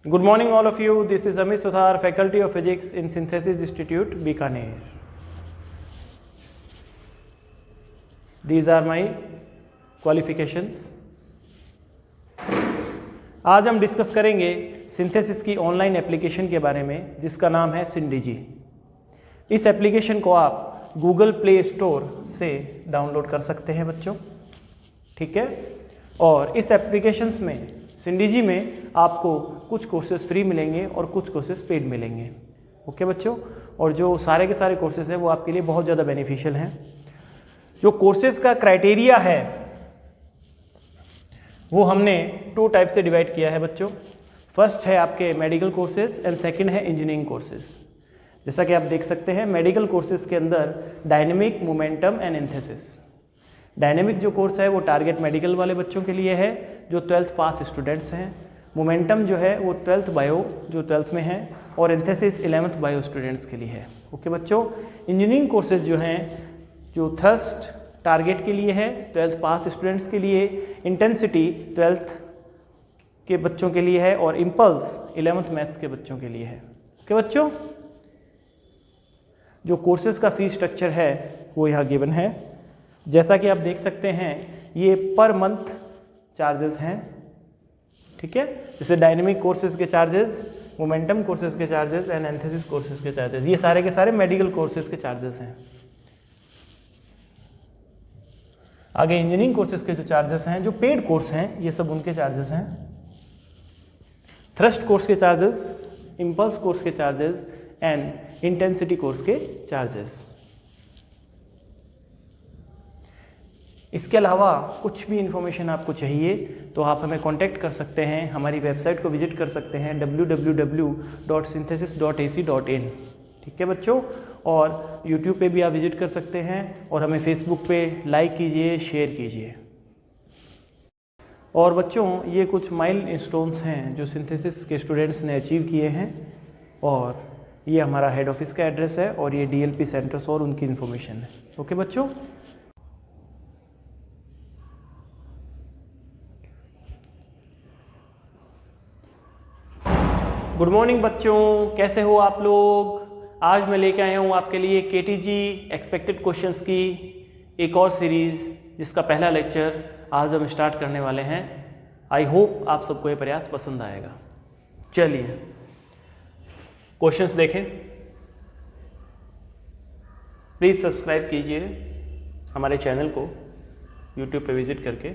Good morning all of you. This is Amit Sudhar, Faculty of Physics in Synthesis Institute, Bikaner. These are my qualifications. आज हम discuss करेंगे synthesis की online application के बारे में जिसका नाम है सिंडिजी। इस एप्लीकेशन को आप गूगल प्ले स्टोर से डाउनलोड कर सकते हैं बच्चों, ठीक है। और इस एप्लीकेशंस में सिंडिजी में आपको कुछ कोर्सेज फ्री मिलेंगे और कुछ कोर्सेज पेड मिलेंगे, ओके बच्चों। और जो सारे के सारे कोर्सेज हैं वो आपके लिए बहुत ज़्यादा बेनिफिशियल हैं। जो कोर्सेज का क्राइटेरिया है वो हमने 2 टाइप से डिवाइड किया है बच्चों। फर्स्ट है आपके मेडिकल कोर्सेज एंड सेकंड है इंजीनियरिंग कोर्सेज। जैसा कि आप देख सकते हैं मेडिकल कोर्सेज के अंदर dynamic, momentum and antithesis. Dynamic जो कोर्स है वो टारगेट मेडिकल वाले बच्चों के लिए है जो 12th पास स्टूडेंट्स हैं। मोमेंटम जो है वो 12th बायो जो 12th में है, और एंथेसिस 11th बायो स्टूडेंट्स के लिए है, ओके बच्चों। इंजीनियरिंग कोर्सेज जो हैं जो थर्स्ट टारगेट के लिए है 12th पास स्टूडेंट्स के लिए, इंटेंसिटी 12th के बच्चों के लिए है, और इम्पल्स 11th मैथ्स के बच्चों के लिए है, ओके बच्चों। जो कोर्सेज का फी स्ट्रक्चर है वो यहाँ गिवन है। जैसा कि आप देख सकते हैं ये पर मंथ चार्जेस हैं, ठीक है। जैसे डायनेमिक कोर्सेज के चार्जेस, मोमेंटम कोर्सेज के चार्जेस एंड एंथेसिस कोर्सेज के चार्जेस, ये सारे के सारे मेडिकल कोर्सेज के चार्जेस हैं। आगे इंजीनियरिंग कोर्सेज के जो चार्जेस हैं, जो पेड कोर्स हैं, ये सब उनके चार्जेस हैं। थ्रस्ट कोर्स के चार्जेस, इम्पल्स कोर्स के चार्जेस एंड इंटेंसिटी कोर्स के चार्जेस। इसके अलावा कुछ भी इंफॉर्मेशन आपको चाहिए तो आप हमें कांटेक्ट कर सकते हैं, हमारी वेबसाइट को विजिट कर सकते हैं www.synthesis.ac.in, ठीक है बच्चों। और यूट्यूब पे भी आप विजिट कर सकते हैं, और हमें फेसबुक पे लाइक कीजिए, शेयर कीजिए। और बच्चों ये कुछ माइलस्टोन्स हैं जो सिंथेसिस के स्टूडेंट्स ने अचीव किए हैं, और ये हमारा हेड ऑफिस का एड्रेस है, और ये DLP सेंटर्स और उनकी इन्फॉर्मेशन है, ओके बच्चों। गुड मॉर्निंग बच्चों, कैसे हो आप लोग। आज मैं लेके आया हूँ आपके लिए KTG एक्सपेक्टेड क्वेश्चंस की एक और सीरीज़, जिसका पहला लेक्चर आज हम स्टार्ट करने वाले हैं। आई होप आप सबको ये प्रयास पसंद आएगा। चलिए क्वेश्चंस देखें। प्लीज़ सब्सक्राइब कीजिए हमारे चैनल को यूट्यूब पे विजिट करके।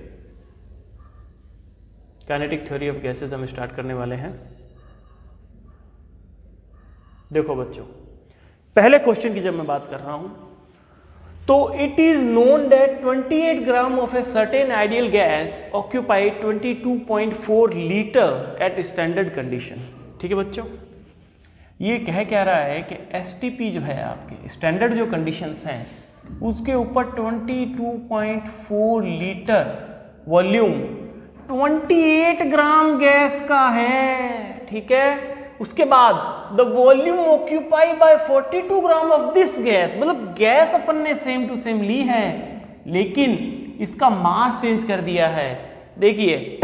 काइनेटिक थ्योरी ऑफ गैसेस हम स्टार्ट करने वाले हैं। देखो बच्चों, पहले क्वेश्चन की जब मैं बात कर रहा हूं तो it is known that 28 gram of a certain ideal gas occupied 22.4 litre at standard condition, ठीक है बच्चों। ये कह क्या रहा है कि STP जो है आपके स्टैंडर्ड जो कंडीशंस हैं उसके ऊपर 22.4 लीटर वॉल्यूम 28 ग्राम गैस का है, ठीक है। उसके बाद the volume occupy by 42 gram of this gas, मतलब गैस अपन ने सेम टू सेम ली है लेकिन इसका मास चेंज कर दिया है। देखिए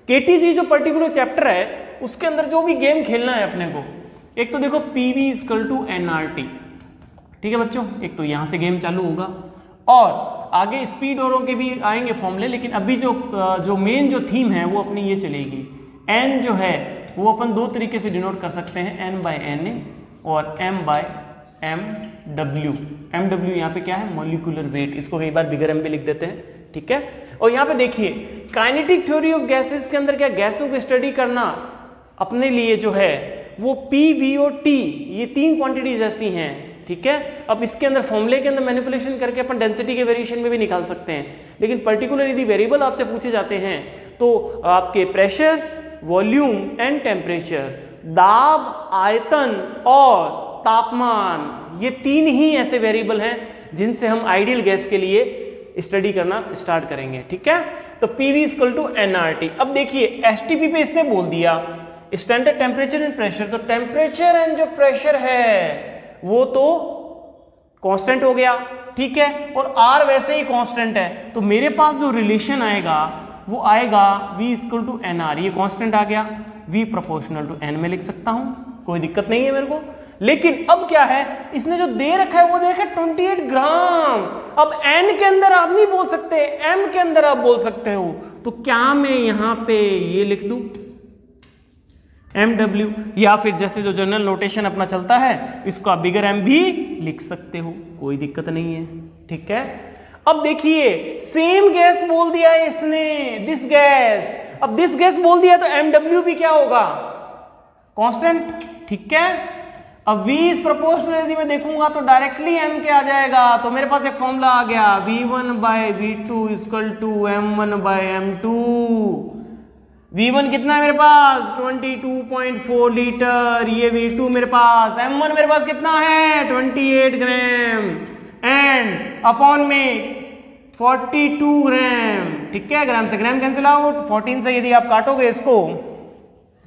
KTG जो पर्टिकुलर चैप्टर है उसके अंदर जो भी गेम खेलना है अपने को, एक तो देखो PV = nRT, ठीक है बच्चों। एक तो यहां से गेम चालू होगा, और आगे स्पीड औरों के भी आएंगे फॉर्मूले, लेकिन अभी जो मेन जो थीम है वो अपनी ये चलेगी। N जो है वो अपन 2 तरीके से डिनोट कर सकते हैं, N/Na और M/mW। MW यहाँ पे क्या है, मॉलिक्यूलर वेट, इसको कई बार बिगर M भी लिख देते हैं, ठीक है। और यहाँ पे देखिए काइनेटिक थ्योरी ऑफ गैसेस के अंदर क्या गैसों को स्टडी करना अपने लिए जो है वो P, V और T, ये 3 क्वांटिटीज ऐसी हैं, ठीक है। अब इसके अंदर फॉर्मूले के अंदर मैनिपुलेशन करके अपन डेंसिटी के वेरिएशन में भी निकाल सकते हैं, लेकिन पर्टिकुलर यदि वेरिएबल आपसे पूछे जाते हैं तो आपके प्रेशर, वॉल्यूम एंड टेम्परेचर, दाब, आयतन और तापमान, ये 3 ही ऐसे वेरिएबल हैं जिनसे हम आइडियल गैस के लिए स्टडी करना स्टार्ट करेंगे, ठीक है। तो PV = nRT। अब देखिए STP पे इसने बोल दिया स्टैंडर्ड टेम्परेचर एंड प्रेशर, तो टेम्परेचर एंड जो प्रेशर है वो तो कांस्टेंट हो गया, ठीक है, और R वैसे ही कांस्टेंट है, तो मेरे पास जो रिलेशन आएगा वो आएगा V = nR, ये कांस्टेंट आ गया। V प्रोपोर्शनल टू N में लिख सकता हूं, कोई दिक्कत नहीं है मेरे को। लेकिन अब क्या है, इसने जो दे रखा है वो दे रखा है 28 ग्राम। अब N के अंदर आप नहीं बोल सकते, M के अंदर आप बोल सकते हो, तो क्या मैं यहां पे ये लिख दूं MW, या फिर जैसे जो जनरल नोटेशन अपना चलता है इसको आप बिगर M भी लिख सकते हो, कोई दिक्कत नहीं है। ठीक है, अब देखिए सेम गैस बोल दिया है इसने, दिस गैस। अब दिस गैस बोल दिया तो MW भी क्या होगा, कांस्टेंट। ठीक है, अब V इज प्रोपोर्शनल यदि मैं देखूंगा तो डायरेक्टली M के आ जाएगा, तो मेरे पास एक फॉर्मूला आ गया V1 bye V2 equal to M1 bye M2। V1 कितना है मेरे पास 22.4 लीटर, ये V2 मेरे पास, M1 मेरे पास कितना है 28 ग्राम एंड अपॉन में 42 ग्राम। ठीक है, ग्राम से ग्राम कैंसिल आउट, 14 से यदि आप काटोगे इसको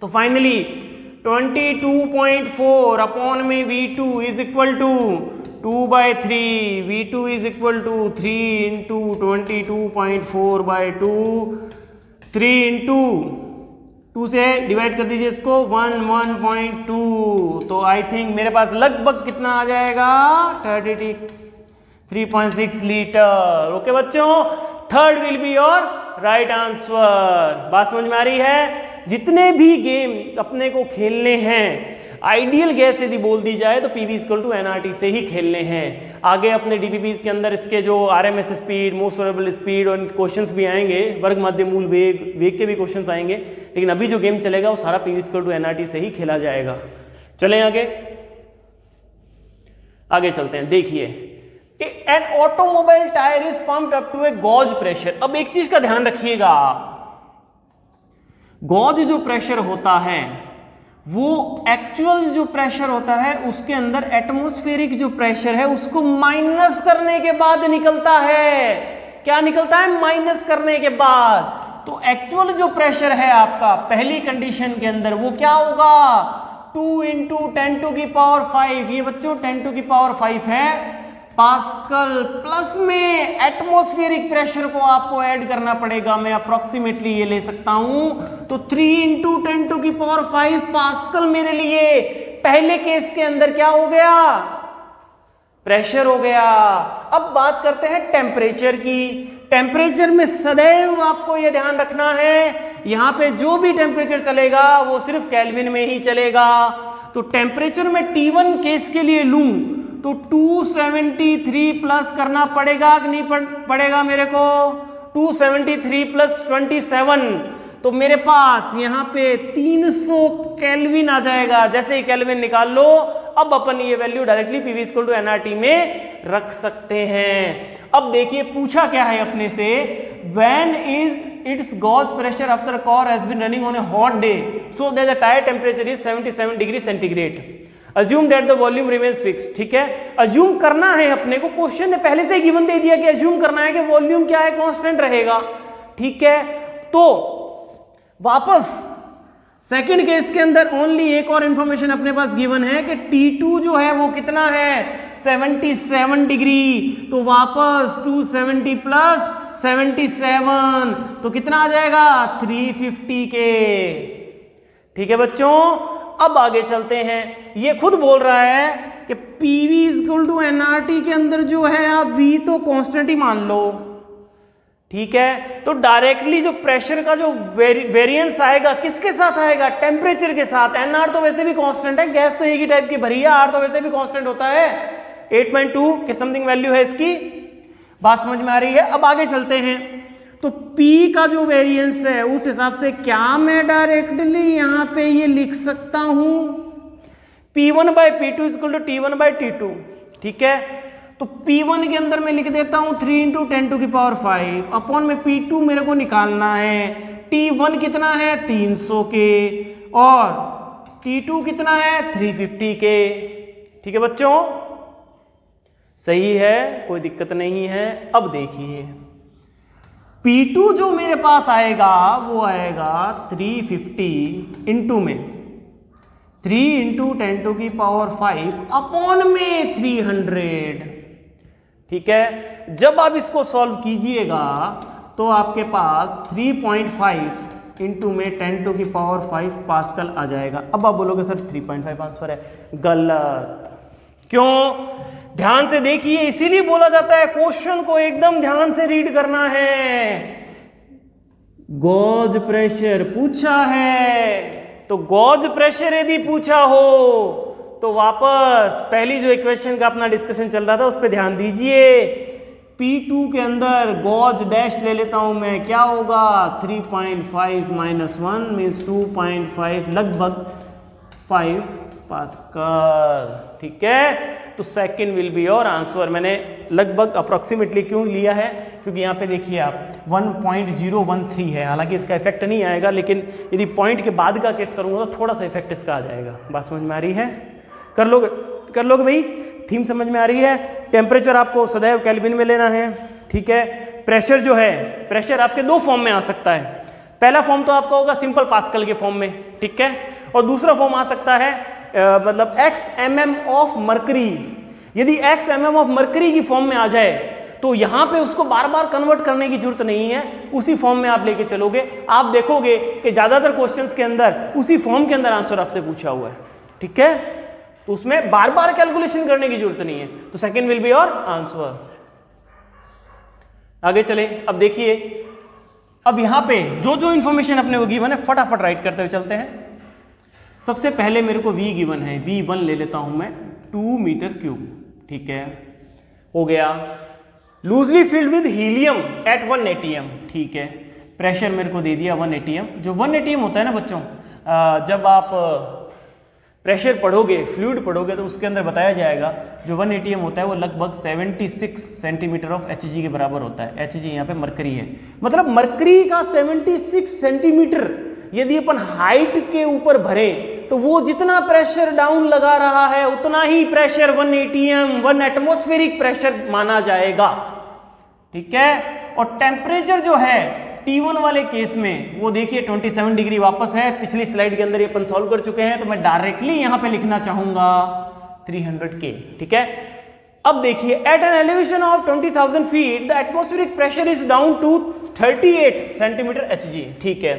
तो फाइनली 22.4 अपॉन में V2 is equal to 2/3, V2 is equal to 3 into 22.4/2, 3 into 2 से डिवाइड कर दीजिए इसको 1.2, तो आई थिंक मेरे पास लगभग कितना आ जाएगा 3.6 लीटर। ओके बच्चों, third will be your right answer. बात समझ में आ रही है? जितने भी गेम अपने को खेलने हैं, आइडियल गैस यदि बोल दी जाए तो PV इक्वल टू NRT से ही खेलने हैं। आगे अपने DPPs के अंदर इसके जो RMS speed, most variable speed और क्वेश्चंस भी आएंगे, वर्ग मध्य मूल वेग के भी क्वेश्चंस आएंगे, लेकिन अभी जो गेम चलेगा वो सारा PV इक्वल टू NRT से ही खेला जाएगा। चलें आगे चलते हैं। देखिए, an automobile tyre is pumped up to a gauge pressure. अब एक चीज का ध्यान रखिएगा, गॉज जो प्रेशर होता है वो एक्चुअल जो प्रेशर होता है उसके अंदर एटमॉस्फेरिक जो प्रेशर है उसको माइनस करने के बाद निकलता है। क्या निकलता है? माइनस करने के बाद। तो एक्चुअल जो प्रेशर है आपका पहली कंडीशन के अंदर वो क्या होगा 2 इंटू 10⁵। ये बच्चों 10⁵ है पास्कल, प्लस में एटमॉस्फेरिक प्रेशर को आपको ऐड करना पड़ेगा। मैं अप्रोक्सीमेटली ये ले सकता हूं, तो 3 इंटू 10⁵ पास्कल मेरे लिए पहले केस के अंदर क्या हो गया, प्रेशर हो गया। अब बात करते हैं टेम्परेचर की। टेम्परेचर में सदैव आपको यह ध्यान रखना है, यहां पे जो भी टेम्परेचर चलेगा वो सिर्फ केल्विन में ही चलेगा। तो टेम्परेचर में T1 केस के लिए लूं तो 273 प्लस करना पड़ेगा कि नहीं पड़ेगा मेरे को, 273 प्लस 27, तो मेरे पास यहाँ पे 300 केल्विन आ जाएगा। जैसे ही केल्विन निकाल लो, अब अपन ये value directly PV equal to NRT में रख सकते हैं। अब देखिए पूछा क्या है अपने से, when is its gauge pressure after a car has been running on a hot day so that the tire temperature is 77 degree centigrade, assume that the volume remains fixed। ठीक है, assume करना है अपने को, क्वेश्चन ने पहले से ही given दे दिया कि assume करना है कि वॉल्यूम क्या है, कांस्टेंट रहेगा। ठीक है, तो वापस सेकंड केस के अंदर ओनली एक और इंफॉर्मेशन अपने पास गिवन है कि T2 जो है वो कितना है 77 डिग्री, तो वापस 270 प्लस 77 तो कितना आ जाएगा 350 के। ठीक है बच्चों, अब आगे चलते हैं। ये खुद बोल रहा है कि PV इक्वल टू NRT के अंदर जो है आप V तो कांस्टेंट ही मान लो। ठीक है, तो डायरेक्टली जो प्रेशर का जो वेरिएंस आएगा किसके साथ आएगा, टेम्परेचर के साथ। NR तो वैसे भी कांस्टेंट है, गैस तो एक ही टाइप की भरी है, R तो वैसे भी कांस्टेंट होता है, 8.2 के समथिंग वैल्यू है इसकी। बात समझ में आ रही है? अब आगे चलते हैं। तो P का जो वेरिएंस है उस हिसाब से क्या मैं डायरेक्टली यहां पे ये लिख सकता हूं P1 bye P2 equal to T1 bye T2। ठीक है, तो P1 के अंदर मैं लिख देता हूं 3 इंटू 10⁵ अपॉन में P2 मेरे को निकालना है। T1 कितना है 300 के और T2 कितना है 350 के। ठीक है बच्चों, सही है, कोई दिक्कत नहीं है। अब देखिए P2 जो मेरे पास आएगा वो आएगा 350 इंटू में 3 इंटू 10⁵ अपॉन में 300। ठीक है, जब आप इसको सॉल्व कीजिएगा तो आपके पास 3.5 इंटू में 10⁵ पास्कल आ जाएगा। अब आप बोलोगे सर 3.5 आंसर है, गलत। क्यों? ध्यान से देखिए, इसीलिए बोला जाता है क्वेश्चन को एकदम ध्यान से रीड करना है। गॉज प्रेशर पूछा है, तो गॉज प्रेशर यदि पूछा हो तो वापस पहली जो इक्वेशन का अपना डिस्कशन चल रहा था उस पर ध्यान दीजिए। P2 के अंदर गॉज डैश ले लेता हूं मैं, क्या होगा 3.5 - 1 मीन्स 2.5, लगभग 5 पास्कल। ठीक है, तो second will be your answer. मैंने लगभग अप्रोक्सीमेटली क्यों लिया है, क्योंकि यहाँ पे देखिए आप 1.013 है, हालांकि इसका इफेक्ट नहीं आएगा, लेकिन यदि पॉइंट के बाद का केस करूंगा तो थोड़ा सा इफेक्ट इसका आ जाएगा। बात समझ में आ रही है? कर लोगे भाई? थीम समझ में आ रही है? टेम्परेचर आपको सदैव केल्विन में लेना है। ठीक है, प्रेशर जो है, प्रेशर आपके दो फॉर्म में आ सकता है। पहला फॉर्म तो आपका होगा सिंपल पास्कल के फॉर्म में, ठीक है, और दूसरा फॉर्म आ सकता है मतलब XMM ऑफ मरकरी। यदि XMM ऑफ मरकरी की फॉर्म में आ जाए तो यहां पे उसको बार बार कन्वर्ट करने की जरूरत नहीं है, उसी फॉर्म में आप लेके चलोगे। आप देखोगे कि ज्यादातर क्वेश्चंस के अंदर उसी फॉर्म के अंदर आंसर आपसे पूछा हुआ है। ठीक है, तो उसमें बार बार कैलकुलेशन करने की जरूरत नहीं है, तो second will be your answer. आगे चले, अब देखिए, अब यहां पे जो जो इंफॉर्मेशन अपने को गिवन है फटाफट राइट करते हुए चलते हैं। सबसे पहले मेरे को V गिवन है, V1 ले लेता हूं मैं 2 मीटर क्यूब। ठीक है, हो गया। Loosely filled with helium at 1 atm। ठीक है, प्रेशर मेरे को दे दिया 1 atm। जो 1 atm होता है ना बच्चों, जब आप प्रेशर पढ़ोगे, फ्लूइड पढ़ोगे, तो उसके अंदर बताया जाएगा जो 1 atm होता है वो लगभग 76 सेंटीमीटर ऑफ Hg के बराबर होता है। Hg यहाँ पे मरकरी है, मतलब मरकरी का 76 सेंटीमीटर यदि अपन हाइट के ऊपर भरे तो वो जितना प्रेशर डाउन लगा रहा है उतना ही प्रेशर 1 atm 1 एटमॉस्फेरिक प्रेशर माना जाएगा। ठीक है, और टेम्परेचर जो है T1 वाले केस में वो देखिए 27 डिग्री वापस है, पिछली स्लाइड के अंदर ये अपन सॉल्व कर चुके हैं, तो मैं डायरेक्टली यहां पे लिखना चाहूंगा 300 K। ठीक है, अब देखिए at an elevation of 20,000 feet the atmospheric pressure is down to 38 centimetre Hg। ठीक है,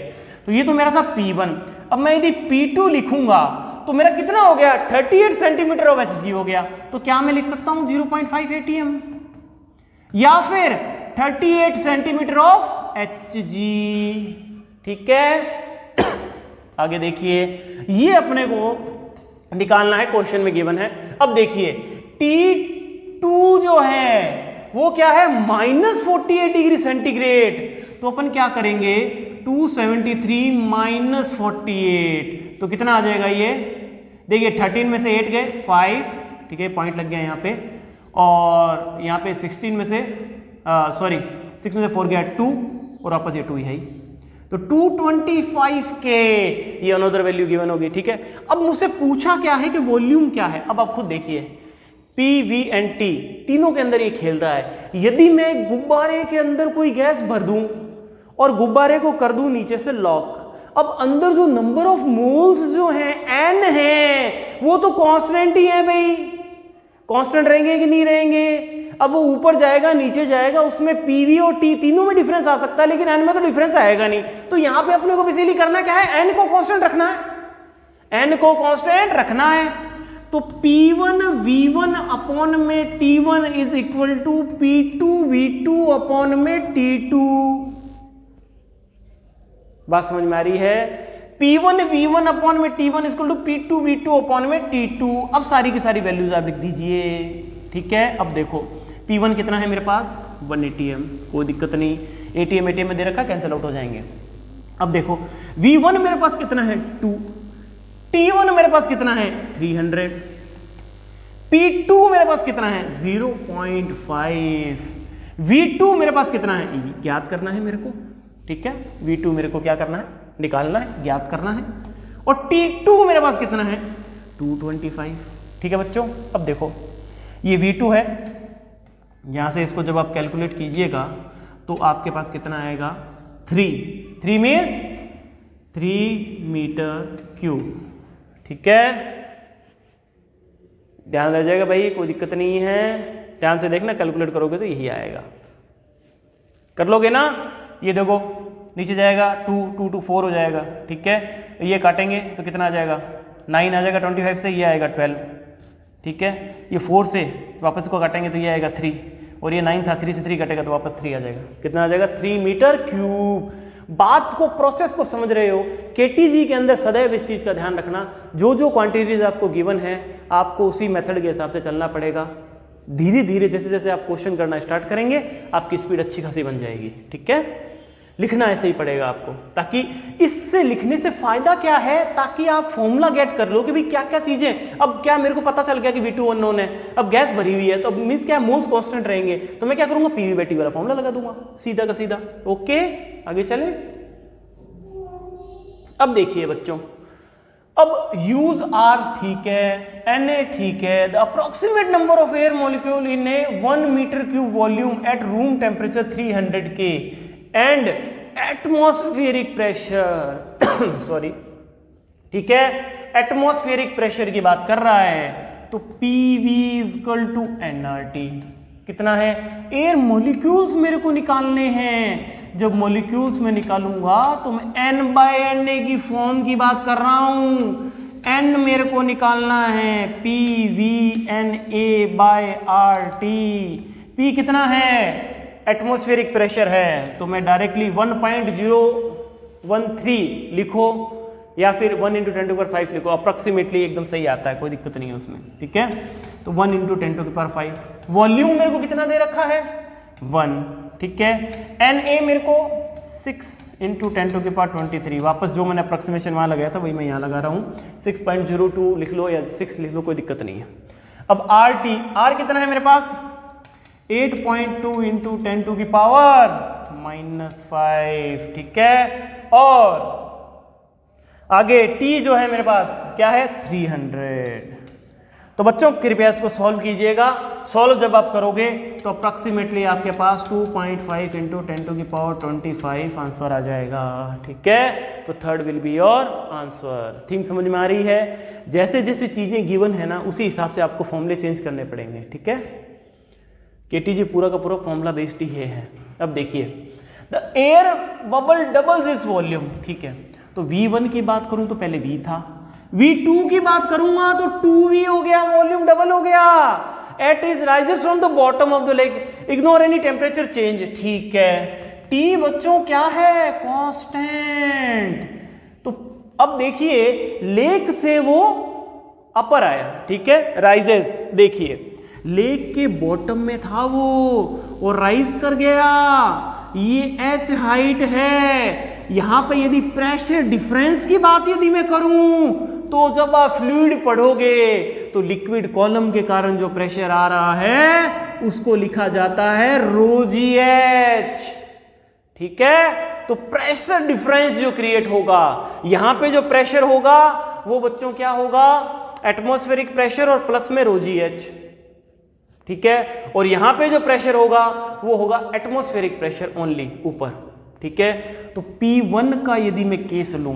तो ये तो मेरा था P1। अब मैं यदि P2 लिखूंगा तो मेरा कितना हो गया 38 सेंटीमीटर ऑफ Hg हो गया। तो क्या मैं लिख सकता हूं 0.5 atm या फिर 38 सेंटीमीटर ऑफ Hg। ठीक है, आगे देखिए, ये अपने को निकालना है, क्वेश्चन में गिवन है। अब देखिए T2 जो है वो क्या है -48 डिग्री सेंटीग्रेड, तो अपन क्या करेंगे 273 - 48, तो कितना आ जाएगा ये, देखिए 13 में से 8 गए 5, ठीक है, पॉइंट लग गया यहाँ पे, और यहाँ पे 16 में से 6 में से 4 गया 2, और वापस ये 2 ही है, तो 225 K ये अनदर वैल्यू गिवन होगी। ठीक है, अब मुझसे पूछा क्या है कि वॉल्यूम क्या है। अब आप खुद देखिए P, V एंड T तीनों के अंदर ये खेल रहा है। यदि मैं गुब्बारे के अंदर कोई गैस भर दूं और गुब्बारे को कर दूं नीचे से लॉक, अब अंदर जो नंबर ऑफ मोल्स जो हैं N है वो तो कांस्टेंट ही है भाई, कांस्टेंट रहेंगे कि नहीं रहेंगे। अब वो ऊपर जाएगा नीचे जाएगा, उसमें PV और T तीनों में डिफरेंस आ सकता है, लेकिन N में तो डिफरेंस आएगा नहीं। तो यहां पे अपने को बेसिकली करना क्या है, N को कांस्टेंट रखना है, N को कांस्टेंट रखना है। तो P1 V1 अपॉन में T1 is equal to P2 V2 upon में T2। बात समझ में आ रही है? P1 V1 अपॉन में T1 is equal to P2 V2 upon में T2। अब सारी की सारी वैल्यूज आप लिख दीजिए। ठीक है, अब देखो P1 कितना है मेरे पास 1 atm, कोई दिक्कत नहीं, ATM में दे रखा, कैंसिल आउट हो जाएंगे। अब देखो V1 मेरे पास कितना है 2, T1 मेरे पास कितना है 300, P2 मेरे पास कितना है 0.5, V2 मेरे पास कितना है ज्ञात करना है मेरे को। ठीक है, V2 मेरे को क्या करना है, निकालना है, ज्ञात करना है, और T2 मेरे पास कितना है 225। ठीक है बच्चों, अब देखो ये V2 है, यहां से इसको जब आप कैलकुलेट कीजिएगा तो आपके पास कितना आएगा 3 मीन्स 3 मीटर क्यूब। ठीक है, ध्यान रह जाएगा भाई, कोई दिक्कत नहीं है, ध्यान से देखना, कैलकुलेट करोगे तो यही आएगा। कर लोगे ना? ये देखो नीचे जाएगा 2, 2 to 4 हो जाएगा, ठीक है। ये काटेंगे तो कितना आ जाएगा, 9 आ जाएगा 25 से, ये आएगा 12, ठीक है। ये 4 से वापस को काटेंगे तो ये आएगा 3, और ये 9 था, 3 से 3 कटेगा तो वापस 3 आ जाएगा। कितना आ जाएगा, 3 मीटर क्यूब। बात को, प्रोसेस को समझ रहे हो। केटीजी के अंदर सदैव इस चीज़ का ध्यान रखना, जो जो क्वांटिटीज आपको गिवन है आपको उसी मेथड के हिसाब से चलना पड़ेगा। धीरे धीरे जैसे जैसे आप क्वेश्चन करना स्टार्ट करेंगे आपकी स्पीड अच्छी खासी बन जाएगी, ठीक है। लिखना ऐसे ही पड़ेगा आपको, ताकि इससे लिखने से फायदा क्या है, ताकि आप फॉर्मूला गेट कर लो कि भाई क्या क्या चीजें। अब क्या मेरे को पता चल गया कि V2 अननोन है, अब गैस भरी हुई है, तो मीन्स क्या, मोल्स कांस्टेंट रहेंगे, तो मैं क्या करूंगा, PV/T वाला फॉर्मूला लगा दूंगा सीधा का सीधा। ओके, आगे चले। अब देखिए बच्चों, अब यूज R ठीक है, Na ठीक है, the approximate number of air molecule in a 1 metre cube volume at room temperature 300 K and atmospheric pressure sorry, ठीक है, एटमॉस्फेरिक प्रेशर की बात कर रहा है, तो PV = nRT। कितना है, एयर मॉलिक्यूल्स मेरे को निकालने हैं। जब मॉलिक्यूल्स में निकालूंगा तो मैं N/Na की फॉर्म की बात कर रहा हूं। N मेरे को निकालना है, PV/NA/RT। P कितना है, एटमॉस्फेरिक प्रेशर है, तो मैं डायरेक्टली 1.013 लिखो या फिर 1 × 10⁵ लिखो, अप्रोक्सीमेटली एकदम सही आता है, कोई दिक्कत नहीं है उसमें, ठीक है। तो 1 × 10⁵। वॉल्यूम मेरे को कितना दे रखा है, 1, ठीक है। Na मेरे को 6 × 10⁻23, वापस जो मैंने अप्रोक्सीमेशन वहां लगाया था वही मैं यहाँ लगा रहा हूँ, 6.02 लिख लो या 6 लिख लो, कोई दिक्कत नहीं है। अब RT, R कितना है मेरे पास, 8.2 × 10⁻⁻5, ठीक है। और आगे T जो है मेरे पास क्या है, 300। तो बच्चों कृपया इसको सॉल्व कीजिएगा। सॉल्व जब आप करोगे तो अप्रॉक्सीमेटली आपके पास 2.5 × 10⁻25 आंसर आ जाएगा, ठीक है। तो third will be your answer. Theme समझ में आ रही है। जैसे जैसे चीजें गिवन है ना, उसी हिसाब से आपको फॉर्मूले चेंज करने पड़ेंगे, ठीक है। केटीजी पूरा का पूरा फॉर्मूला बेस्ड ही है। अब देखिए, the air bubble doubles is volume, ठीक है। तो V1 की बात करूं तो पहले V था, V2 की बात करूंगा तो 2V हो गया, वॉल्यूम डबल हो गया। At is rises from the bottom of the lake, ignore any temperature change, ठीक है। T बच्चों क्या है, कांस्टेंट। तो अब देखिए, लेक से वो अपर आया, ठीक है, राइजेस। देखिए लेक के बॉटम में था वो और राइज कर गया, ये H हाइट है। यहां पे यदि प्रेशर डिफरेंस की बात यदि मैं करूं तो जब आप फ्लूइड पढ़ोगे तो लिक्विड कॉलम के कारण जो प्रेशर आ रहा है उसको लिखा जाता है ρgH, ठीक है। तो प्रेशर डिफरेंस जो क्रिएट होगा, यहां पे जो प्रेशर होगा वो बच्चों क्या होगा, एटमॉस्फेरिक प्रेशर और प्लस में ρgH, ठीक है। और यहां पे जो प्रेशर होगा वो होगा एटमॉस्फेरिक प्रेशर ओनली, ऊपर, ठीक है। तो P1 का यदि मैं केस लूं,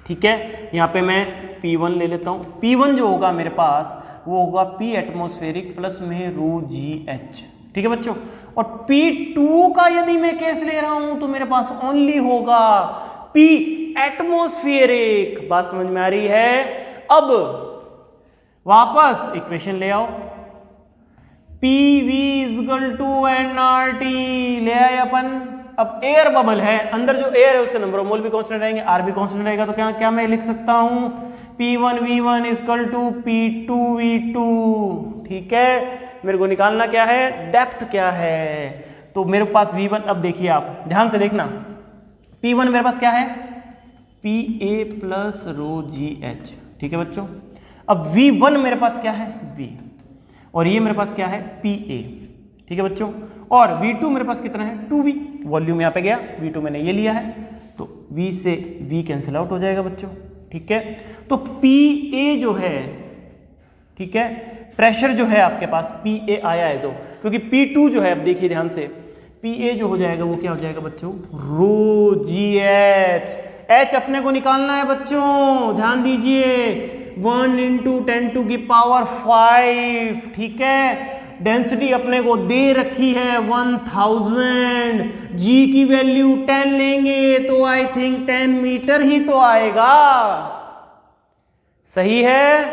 ठीक है, यहां पे मैं P1 ले लेता हूं। P1 जो होगा मेरे पास वो होगा P एटमॉस्फेरिक प्लस में ρgH, ठीक है बच्चों। और P2 का यदि मैं केस ले रहा हूं तो मेरे पास ओनली होगा P एटमॉस्फेरिक। बात समझ में आ रही है। अब वापस इक्वेशन ले आओ, PV = nRT ले आए अपन। अब एयर बबल है, अंदर जो एयर है उसका नंबर ऑफ मोल भी कांस्टेंट रहेंगे, R भी कांस्टेंट रहेगा, तो क्या क्या मैं लिख सकता हूं, P1V1 = P2V2, ठीक है। मेरे को निकालना क्या है, डेप्थ क्या है, तो मेरे पास V1, अब देखिए आप ध्यान से देखना, P1 मेरे पास क्या है, PA + ρgH, ठीक है बच्चों। अब V1 मेरे पास क्या है, V, और ये मेरे पास क्या है, PA, ठीक है बच्चों। और V2 मेरे पास कितना है, 2V, वॉल्यूम यहाँ पे गया, V2 मैंने ये लिया है, तो V से V कैंसिल आउट हो जाएगा बच्चों, ठीक है। तो PA जो है, ठीक है, प्रेशर जो है आपके पास PA आया है जो, क्योंकि P2 जो है, अब देखिए ध्यान से, PA जो हो जाएगा वो क्या हो जाएगा बच्चों, ρgH। H अपने को निकालना है बच्चों, ध्यान दीजिए, 1 × 10⁵, ठीक है। डेंसिटी अपने को दे रखी है 1000, जी की वैल्यू 10 लेंगे तो आई थिंक 10 मीटर ही तो आएगा। सही है,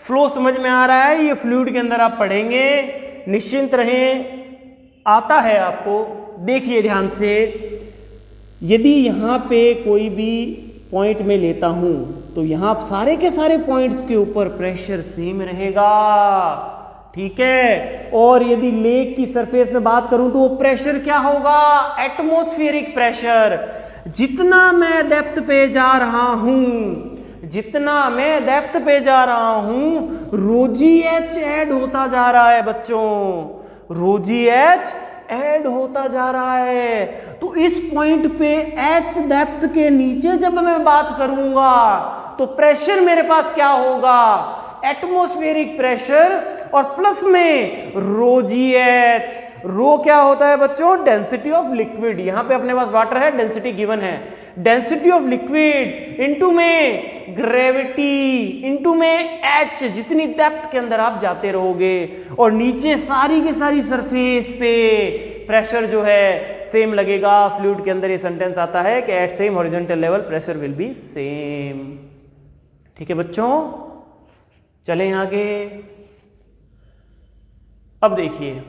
फ्लो समझ में आ रहा है, ये फ्लूइड के अंदर आप पढ़ेंगे, निश्चिंत रहें, आता है आपको। देखिए ध्यान से, यदि यहां पे कोई भी पॉइंट में लेता हूं तो यहां सारे के सारे पॉइंट्स के ऊपर प्रेशर सेम रहेगा, ठीक है। और यदि लेक की सरफेस में बात करूं तो वो प्रेशर क्या होगा, एटमॉस्फेरिक प्रेशर। जितना मैं डेप्थ पे जा रहा हूं, जितना मैं डेप्थ पे जा रहा हूं, रोजी एच ऐड होता जा रहा है बच्चों, रोजी एच ऐड होता जा रहा है। तो इस पॉइंट पे एच डेप्थ के नीचे जब मैं बात करूंगा तो प्रेशर मेरे पास क्या होगा, एटमॉस्फेरिक प्रेशर, और प्लस में रो जी एच। रो क्या होता है बच्चों, डेंसिटी ऑफ लिक्विड। यहां पे अपने पास वाटर है, डेंसिटी गिवन है, डेंसिटी ऑफ लिक्विड इनटू में ग्रेविटी इनटू में एच, जितनी डेप्थ के अंदर आप जाते रहोगे, और नीचे सारी की सारी सरफेस पे प्रेशर जो है सेम लगेगा। फ्लूइड के अंदर ये सेंटेंस आता है कि at same horizontal level pressure will be same. ठीक है बच्चों, चलें आगे। अब देखिए,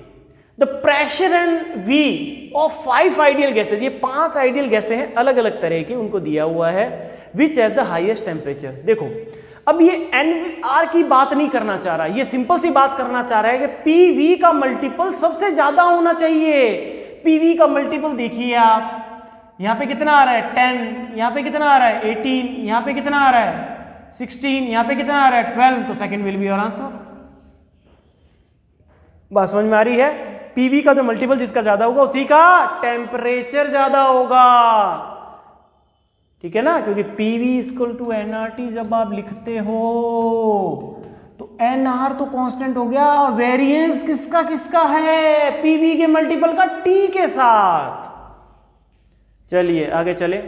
the pressure and V of 5 ideal gases, ये 5 आइडियल गैसें हैं अलग अलग तरह की, उनको दिया हुआ है, which has the highest temperature. देखो अब ये एनआर की बात नहीं करना चाह रहा, ये सिंपल सी बात करना चाह रहा है कि पीवी का मल्टीपल सबसे ज्यादा होना चाहिए। पीवी का मल्टीपल देखिए आप, यहां पे कितना आ रहा है 10, यहां पे कितना आ रहा है 18, यहां पे कितना आ रहा है 16, यहां पे कितना आ रहा है 12, तो second will be your answer. बात समझ में आ रही है, पीवी का जो मल्टीपल जिसका ज्यादा होगा उसी का टेम्परेचर ज्यादा होगा, ठीक है ना, क्योंकि पीवी इक्वल टू एनआरटी जब आप लिखते हो तो एनआर तो कांस्टेंट हो गया, वेरिएंस किसका किसका है, पीवी के मल्टीपल का टी के साथ। चलिए आगे चले।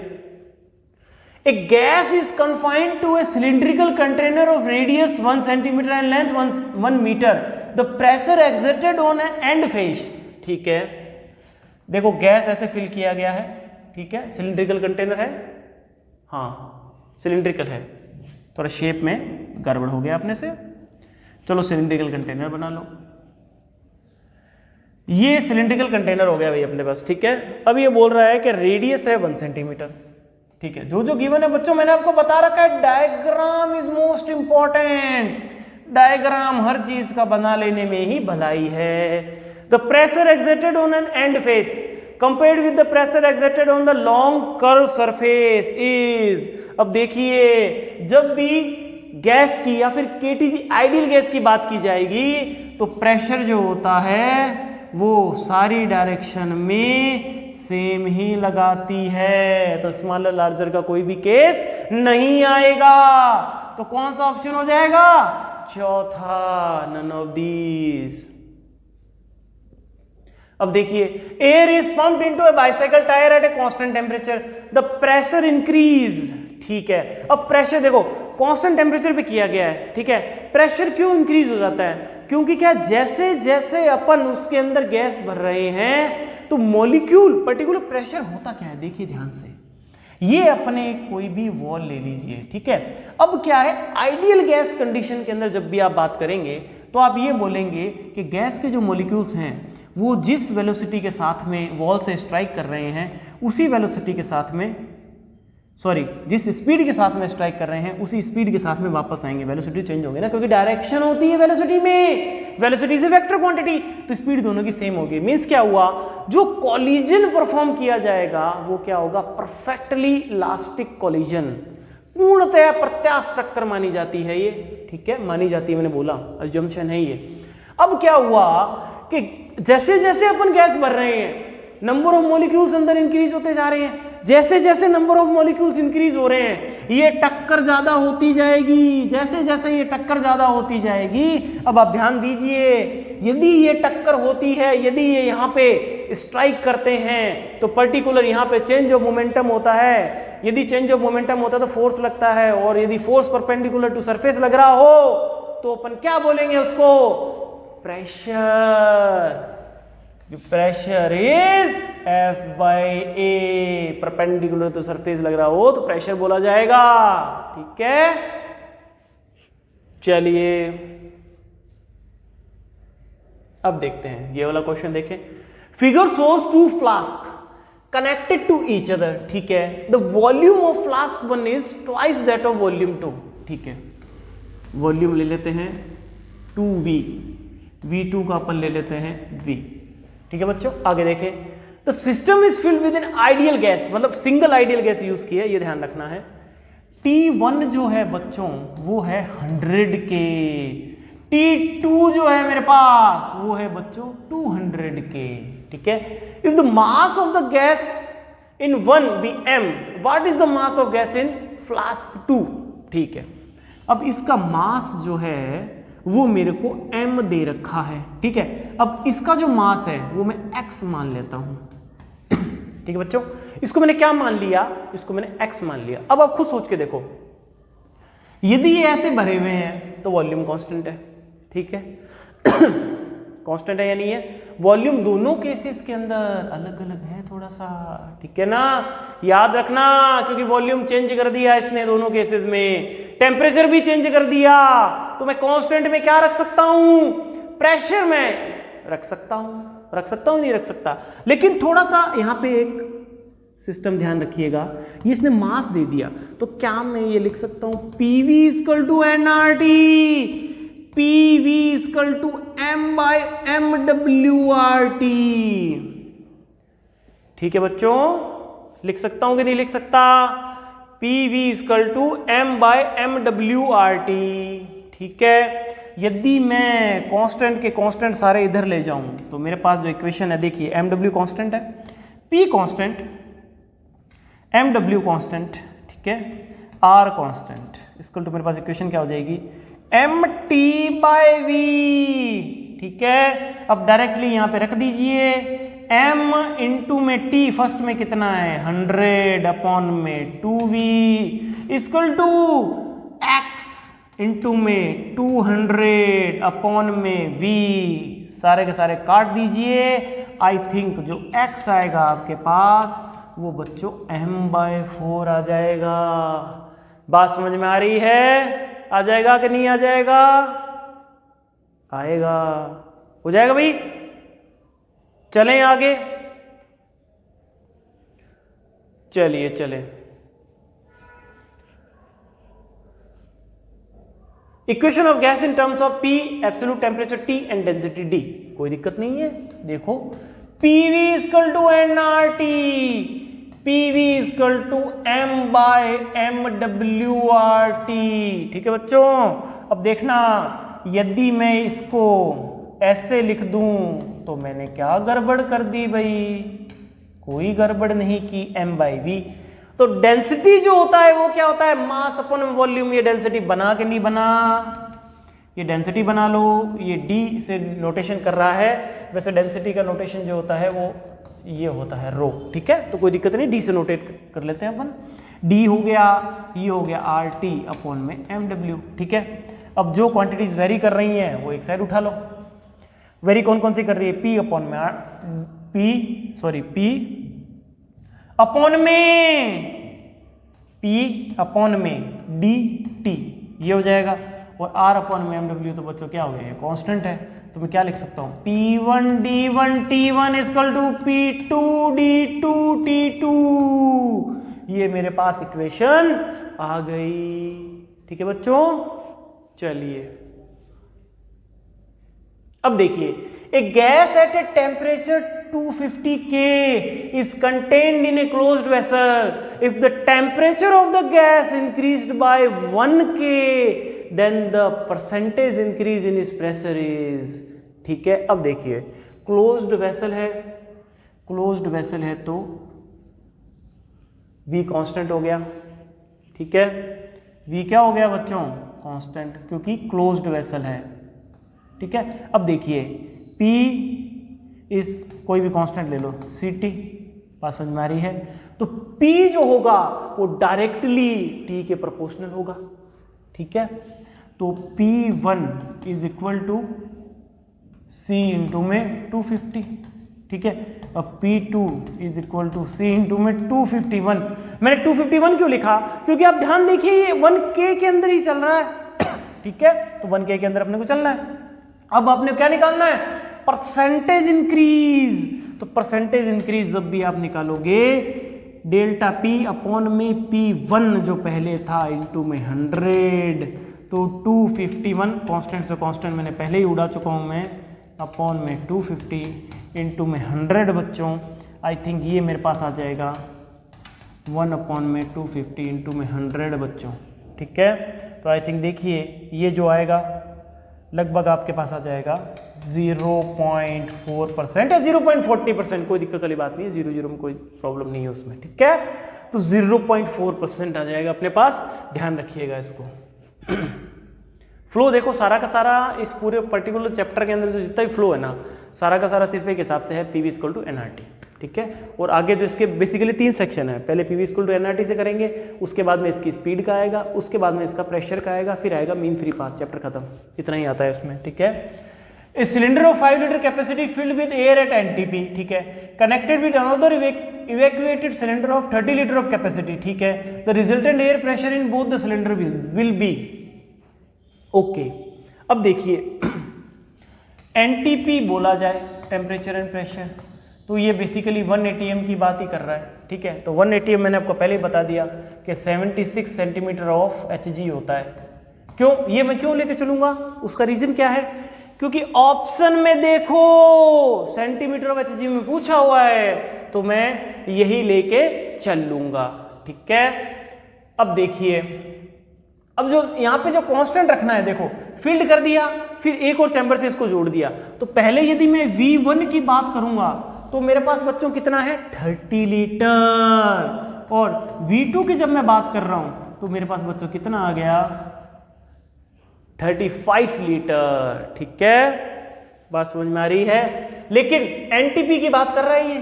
A gas is confined to a cylindrical container of radius 1 centimeter and length 1 meter. The pressure exerted on an end face, ठीक है। देखो गैस ऐसे फिल किया गया है, ठीक है, सिलिंड्रिकल कंटेनर है, हाँ सिलिंड्रिकल है, थोड़ा शेप में गड़बड़ हो गया अपने से, चलो सिलिंड्रिकल कंटेनर बना लो। ये सिलिंड्रिकल कंटेनर हो गया भाई अपने पास, ठीक है। अब ये बोल रहा है कि रेडियस है 1 सेंटीमीटर, ठीक है। जो जो गिवन है बच्चों मैंने आपको बता रखा है, diagram is most important, diagram हर चीज का बना लेने में ही भलाई है। The pressure exerted on an end face compared with the pressure exerted on the long curve surface is. अब देखिए, जब भी गैस की या फिर केटीजी आइडियल गैस की बात की जाएगी तो प्रेशर जो होता है वो सारी डायरेक्शन में सेम ही लगाती है, तो स्मॉलर लार्जर का कोई भी केस नहीं आएगा। तो कौन सा ऑप्शन हो जाएगा, चौथा, नन ऑफ दीज। अब देखिए, air is pumped into a bicycle tyre at a constant temperature, the pressure increase, ठीक है। अब प्रेशर देखो कांस्टेंट टेम्परेचर पे किया गया है, ठीक है। प्रेशर क्यों इंक्रीज हो जाता है, क्योंकि क्या जैसे जैसे अपन उसके अंदर गैस भर रहे हैं तो मॉलिक्यूल पर्टिकुलर प्रेशर होता क्या है, देखिए ध्यान से। ये अपने कोई भी वॉल ले लीजिए, ठीक है। अब क्या है, आइडियल गैस कंडीशन के अंदर जब भी आप बात करेंगे तो आप ये बोलेंगे कि गैस के जो मॉलिक्यूल्स हैं वो जिस वेलोसिटी के साथ में वॉल से स्ट्राइक कर रहे हैं उसी वेलोसिटी के साथ में, सॉरी जिस स्पीड के साथ में स्ट्राइक कर रहे हैं उसी स्पीड के साथ में वापस आएंगे। वेलोसिटी चेंज होगी ना, क्योंकि डायरेक्शन होती है वेलोसिटी में, वेलोसिटी से वेक्टर क्वांटिटी, तो स्पीड दोनों की सेम होगी। मींस क्या हुआ, जो कॉलिजन परफॉर्म किया जाएगा वो क्या होगा, परफेक्टली इलास्टिक कॉलिजन, पूर्णतया प्रत्यास्थ टक्कर मानी जाती है ये, ठीक है, मानी जाती है, मैंने बोला अजम्पशन है ये। अब क्या हुआ कि जैसे जैसे अपन गैस भर रहे हैं नंबर ऑफ मॉलिक्यूल्स अंदर इंक्रीज होते जा रहे हैं, जैसे जैसे नंबर ऑफ मॉलिक्यूल्स इंक्रीज हो रहे हैं ये टक्कर ज्यादा होती जाएगी, जैसे जैसे ये टक्कर ज्यादा होती जाएगी। अब आप ध्यान दीजिए, यदि ये टक्कर होती है, यदि ये यहाँ पे स्ट्राइक करते हैं तो पर्टिकुलर यहाँ पे चेंज ऑफ मोमेंटम होता है। यदि चेंज ऑफ मोमेंटम होता है तो फोर्स लगता है, और यदि फोर्स परपेंडिकुलर टू सरफेस लग रहा हो तो अपन क्या बोलेंगे उसको, pressure, pressure is F by A, perpendicular तो सरफेस लग रहा हो तो प्रेशर बोला जाएगा। ठीक है, चलिए अब देखते हैं ये वाला क्वेश्चन। देखें, figure shows two flask connected to each other. ठीक है, the volume of flask 1 is twice that of volume 2। ठीक है, वॉल्यूम ले लेते हैं 2V, V2 का अपन ले लेते हैं V। ठीक है बच्चों, आगे देखें, the system is filled with an ideal gas, मतलब सिंगल आइडियल गैस यूज की है, ये ध्यान रखना है। T1 जो है बच्चों वो है 100 के, T2 जो है मेरे पास वो है बच्चों 200 के। ठीक है, if the mass of the gas in 1 be m, what is the mass of gas in flask 2। ठीक है, अब इसका मास जो है वो मेरे को m दे रखा है। ठीक है, अब इसका जो मास है वो मैं x मान लेता हूं। ठीक है बच्चों, इसको मैंने क्या मान लिया, इसको मैंने x मान लिया। अब आप खुद सोच के देखो, यदि ये ऐसे भरे हुए हैं तो वॉल्यूम कांस्टेंट है। ठीक है, कांस्टेंट है या नहीं है? वॉल्यूम दोनों केसेस के अंदर अलग अलग है थोड़ा सा। ठीक है ना, याद रखना, क्योंकि वॉल्यूम चेंज कर दिया इसने दोनों केसेस में, टेम्परेचर भी चेंज कर दिया, तो मैं कांस्टेंट में क्या रख सकता हूं, प्रेशर में रख सकता हूं, नहीं रख सकता। लेकिन थोड़ा सा यहां पे एक सिस्टम ध्यान रखिएगा, ये इसने मास दे दिया तो क्या मैं ये लिख सकता हूं PV equal to nRT, PV equal to m by mWRT। ठीक है बच्चों, लिख सकता हूं कि नहीं लिख सकता? PV equal to m by mWRT। ठीक है, यदि मैं कांस्टेंट के कांस्टेंट सारे इधर ले जाऊं तो मेरे पास जो इक्वेशन है, देखिए mw कांस्टेंट है, P कांस्टेंट, mw कांस्टेंट, ठीक है, R कांस्टेंट, इक्वल टू मेरे पास इक्वेशन क्या हो जाएगी, mt by v। ठीक है, अब डायरेक्टली यहां पे रख दीजिए, m इंटू में t फर्स्ट में कितना है 100 अपॉन में 2v equal to x into में 200 अपॉन में v, सारे के सारे काट दीजिए। आई थिंक जो x आएगा आपके पास वो बच्चों m/4 आ जाएगा। बात समझ में आ रही है? आ जाएगा कि नहीं आ जाएगा? आएगा, हो जाएगा भाई। चलें आगे, चलिए चलें। Equation of gas in terms of P, absolute temperature T and density D। कोई दिक्कत नहीं है, देखो PV equal to nRT, PV equal to m by mWRT। ठीक है बच्चों, अब देखना, यदि मैं इसको ऐसे लिख दूं तो मैंने क्या गड़बड़ कर दी भाई? कोई गड़बड़ नहीं की, m/v। तो डेंसिटी जो होता है वो क्या होता है, मास अपॉन वॉल्यूम। ये डेंसिटी बना के नहीं बना, ये डेंसिटी बना लो, ये d से नोटेशन कर रहा है, वैसे डेंसिटी का नोटेशन जो होता है वो ये होता है रो। ठीक है, तो कोई दिक्कत नहीं, d से नोटेट कर लेते हैं अपन। d हो गया, ये हो गया RT अपॉन में mw। ठीक है, अब जो क्वांटिटीज वेरी कर रही हैं वो एक साइड उठा लो। वेरी कौन कौन सी कर रही है, P अपॉन में dt, ये हो जाएगा। और R अपॉन में mw तो बच्चों क्या हो गया, कांस्टेंट है, तो मैं क्या लिख सकता हूं, P1 d1 T1 equal to P2 d2 T2। ये मेरे पास इक्वेशन आ गई। ठीक है बच्चों, चलिए अब देखिए, a gas at a temperature 250 K is contained in a closed vessel. If the temperature of the gas increased by 1 K, then the percentage increase in its pressure is। ठीक है, अब देखिए, क्लोज्ड वेसल है तो V constant हो गया। ठीक है, V क्या हो गया बच्चों, कांस्टेंट, क्योंकि क्लोज्ड वेसल है। ठीक है, अब देखिए P इस कोई भी कांस्टेंट ले लो, CT, बात समझ में आ रही है? तो P जो होगा वो डायरेक्टली T के प्रोपोर्शनल होगा। ठीक है, तो P1 is equal to C into में 250, ठीक है। अब P2 is equal to C into में 251। मैंने 251 क्यों लिखा? क्योंकि आप ध्यान देखिए ये 1K के अंदर ही चल रहा है, ठीक है। तो 1K के अंदर अपने को चलना है। अब आपने क्या निकालना है? Percentage increase. तो परसेंटेज इंक्रीज जब भी आप निकालोगे, डेल्टा P अपॉन में P1 जो पहले था इंटू में 100, तो 251 कांस्टेंट से कांस्टेंट मैंने पहले ही उड़ा चुका हूं मैं, अपॉन में 250 इंटू में 100 बच्चों। आई थिंक ये मेरे पास आ जाएगा 1 अपॉन में 250 इंटू में 100 बच्चों, ठीक है। तो आई थिंक देखिए ये जो आएगा लगभग आपके पास आ जाएगा 0.4% या 0.40%, कोई दिक्कत वाली बात नहीं है, 0 में कोई प्रॉब्लम नहीं है उसमें, ठीक है। तो 0.4% आ जाएगा अपने पास, ध्यान रखिएगा इसको। फ्लो देखो सारा का सारा इस पूरे पर्टिकुलर चैप्टर के अंदर जो जितना भी फ्लो है ना, सारा का सारा सिर्फ एक हिसाब से है PV इक्वल टू NRT, ठीक है। और आगे जो इसके बेसिकली 3 सेक्शन है, पहले PV इक्वल टू NRT से करेंगे, उसके बाद में इसकी स्पीड का आएगा, उसके बाद में इसका प्रेशर का आएगा, फिर आएगा मीन फ्री पाथ, चैप्टर खत्म। इतना ही आता है उसमें, ठीक है। A cylinder of 5 litre capacity filled with air at NTP, ठीक है, connected with another evacuated cylinder of 30 litre of capacity, ठीक है। The resultant air pressure in both the cylinder will be okay. अब देखिए NTP बोला जाए, temperature and pressure, तो ये बेसिकली 1 ATM की बात ही कर रहा है, ठीक है। तो 1 ATM मैंने आपको पहले ही बता दिया कि 76 सेंटीमीटर ऑफ Hg होता है। क्यों ये मैं क्यों लेके चलूंगा? उसका रीजन क्या है? क्योंकि ऑप्शन में देखो सेंटीमीटर ऑफ Hg में पूछा हुआ है, तो मैं यही लेके चल लूंगा, ठीक है। अब देखिए, अब जो यहाँ पे जो कांस्टेंट रखना है, देखो फील्ड कर दिया, फिर एक और चैम्बर से इसको जोड़ दिया, तो पहले यदि मैं V1 की बात करूंगा तो मेरे पास बच्चों कितना है 30 लीटर, और V2 की जब मैं बात कर रहा हूं तो मेरे पास बच्चों कितना आ गया 35 लीटर, ठीक है। बात समझ में आ रही है? लेकिन NTP की बात कर रहा है ये,